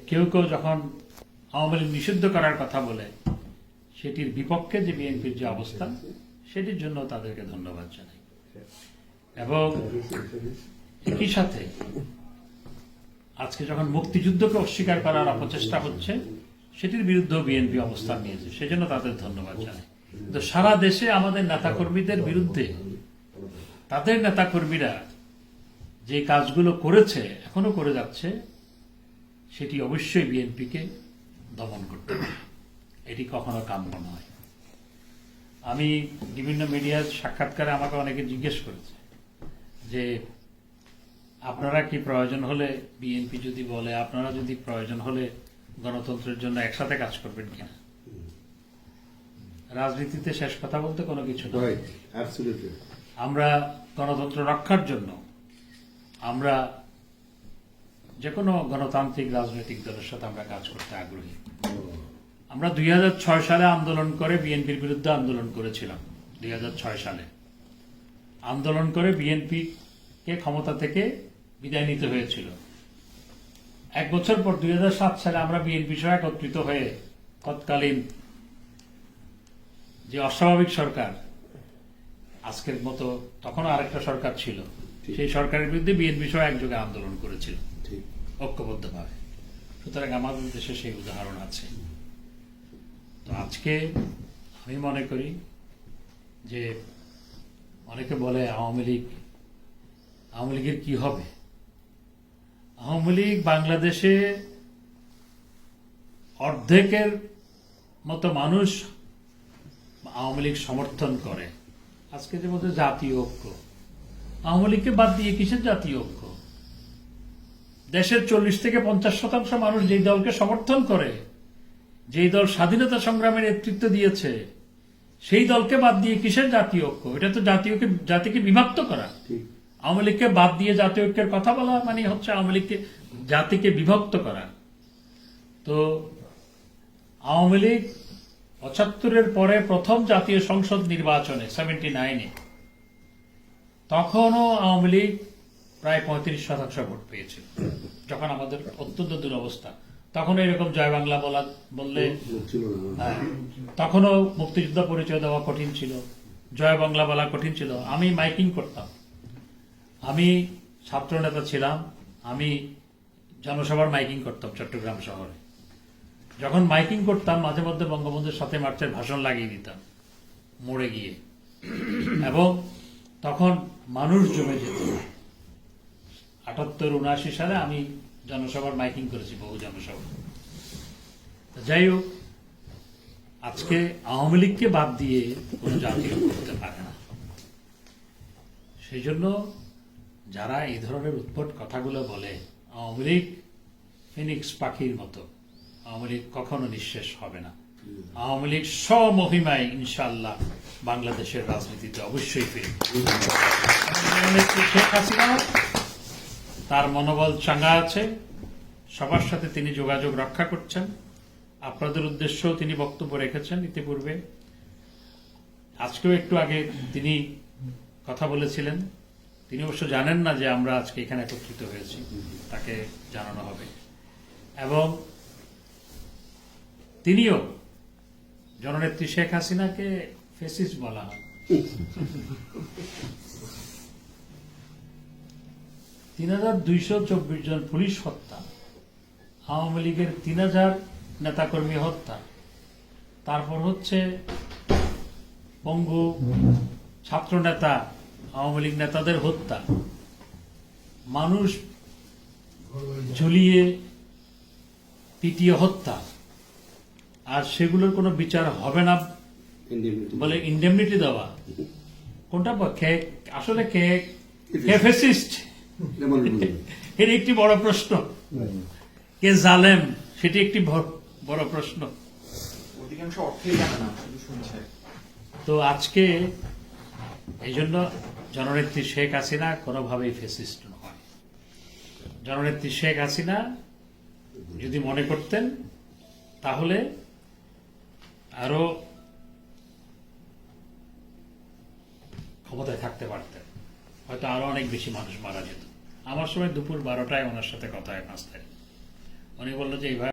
কেউ কেউ যখন আওয়ামী লীগ নিষিদ্ধ করার কথা বলে সেটির বিপক্ষে যে বিএনপির যে অবস্থান, সেটির জন্য তাদেরকে ধন্যবাদ জানাই। এবং একই সাথে আজকে যখন মুক্তিযুদ্ধকে অস্বীকার করার অপচেষ্টা হচ্ছে, সেটির বিরুদ্ধেও বিএনপি অবস্থান নিয়েছে, সেজন্য তাদের ধন্যবাদ জানাই। কিন্তু সারা দেশে আমাদের নেতাকর্মীদের বিরুদ্ধে তাদের নেতাকর্মীরা যে কাজগুলো করেছে, এখনো করে যাচ্ছে, সেটি অবশ্যই বিএনপিকে দমন করতে হবে। এটি কখনো কাম্য নয়। আমি বিভিন্ন মিডিয়ার সাক্ষাৎকারে আমাকে অনেকে জিজ্ঞেস করেছে যে আপনারা কি প্রয়োজন হলে, বিএনপি যদি বলে আপনারা যদি প্রয়োজন হলে গণতন্ত্রের জন্য একসাথে কাজ করবেন কিনা। রাজনীতিতে শেষ কথা বলতে কোনো কিছু নয়। আমরা গণতন্ত্র রক্ষার জন্য আমরা যে কোনো গণতান্ত্রিক রাজনৈতিক দলের সাথে আমরা কাজ করতে আগ্রহী। আমরা 2006 সালে আন্দোলন করে বিএনপির বিরুদ্ধে আন্দোলন করেছিলাম। 2006 সালে আন্দোলন করে বিএনপিকে ক্ষমতা থেকে বিদায় নিতে হয়েছিল। এক বছর পর 2007 সালে আমরা বিএনপি সহ একত্রিত হয়ে তৎকালীন যে অস্বাভাবিক সরকার, আজকের মতো তখনও আরেকটা সরকার ছিল, সেই সরকারের বিরুদ্ধে বিএনপি সহ একযোগে আন্দোলন করেছিল ঐক্যবদ্ধভাবে। সুতরাং আমাদের দেশে সেই উদাহরণ আছে। তো আজকে আমি মনে করি যে অনেকে বলে আওয়ামী লীগের কি হবে। আওয়ামী লীগ বাংলাদেশে অর্ধেকের মতো মানুষ আওয়ামী লীগ সমর্থন করে। আজকে যে মধ্যে জাতীয় ঐক্য, আওয়ামী লীগকে বাদ দিয়ে কিসের জাতীয় ঐক্য? দেশের 40 থেকে 50% মানুষ যেই দলকে সমর্থন করে, যেই দল স্বাধীনতা সংগ্রামের নেতৃত্ব দিয়েছে, সেই দলকে বাদ দিয়ে কিসের জাতীয় ঐক্য? এটা তো জাতিকে বিভক্ত করা। আওয়ামী লীগকে বাদ দিয়ে জাতীয় ঐক্যের কথা বলা মানে হচ্ছে আওয়ামী লীগকে জাতিকে বিভক্ত করা। তো আওয়ামী লীগ 75-এর পরে প্রথম জাতীয় সংসদ নির্বাচনে 79-এ তখনও আওয়ামী লীগ প্রায় 35% ভোট পেয়েছিল, যখন আমাদের অত্যন্ত দুরবস্থা। তখন এরকম জয় বাংলা বললে তখনও মুক্তিযুদ্ধ পরিচয় দেওয়া কঠিন ছিল, জয় বাংলা বলা কঠিন ছিল। আমি মাইকিং করতাম, আমি ছাত্র নেতা ছিলাম, আমি জনসভার মাইকিং করতাম চট্টগ্রাম শহরে। যখন মাইকিং করতাম মাঝে মধ্যে বঙ্গবন্ধুর সাথে মার্চের ভাষণ লাগিয়ে দিতাম মোড়ে গিয়ে, এবং তখন মানুষ জমে যেত। 78-79 সালে আমি জনসভার মাইকিং করেছি, বহু জনসভা। যাই হোক, আজকে আওয়ামী লীগকে বাদ দিয়ে কোনো জাতীয় করতে পারে না। সেই জন্য যারা এই ধরনের উদ্ভট কথাগুলো বলে, আওয়ামী লীগ ফিনিক্স পাখির মতো, আওয়ামী লীগ কখনো নিঃশেষ হবে না। আওয়ামী লীগ স্বমহিমায় ইনশাআল্লাহ বাংলাদেশের রাজনীতিতে অবশ্যই ফিরবে। শেখ হাসিনা তার মনোবল চাঙ্গা আছে, সবার সাথে তিনি যোগাযোগ রক্ষা করছেন। আপনাদের উদ্দেশ্যেও তিনি বক্তব্য রেখেছেন ইতিপূর্বে। আজকেও একটু আগে তিনি কথা বলেছিলেন। তিনি অবশ্য জানেন না যে আমরা আজকে এখানে একত্রিত হয়েছি, তাকে জানানো হবে। এবং তিনিও, জননেত্রী শেখ হাসিনাকে ফেসিস্ট বলা হয়। 3224 জন পুলিশ হত্যা, আওয়ামী লীগের 3000 নেতাকর্মী হত্যা, তারপর হচ্ছে পঙ্গু ছাত্র নেতা, আওয়ামী লীগ নেতাদের হত্যা, মানুষ ঝুলিয়ে পিটিয়ে হত্যা, আর সেগুলোর কোনো বিচার হবে না বলে ইন্ডেমনিটি দেওয়া। কোনটা আসলে কে ফ্যাসিস্ট? এর একটি বড় প্রশ্ন। কে জালেম, সেটি একটি বড় প্রশ্ন। অধিকাংশ অর্থই জানে না, শুধু শুনছে। তো আজকে এই জন্য জননেত্রী শেখ হাসিনা কোনোভাবেই ফ্যাসিস্ট নয়। জননেত্রী শেখ হাসিনা যদি মনে করতেন তাহলে আরো ক্ষমতায় থাকতে পারতেন, হয়তো আরো অনেক বেশি মানুষ মারা যেত। আমার সময় দুপুর 12টায় ওনার সাথে কথা হয় 5 তারিখ। উনি বললো যে এইভাবে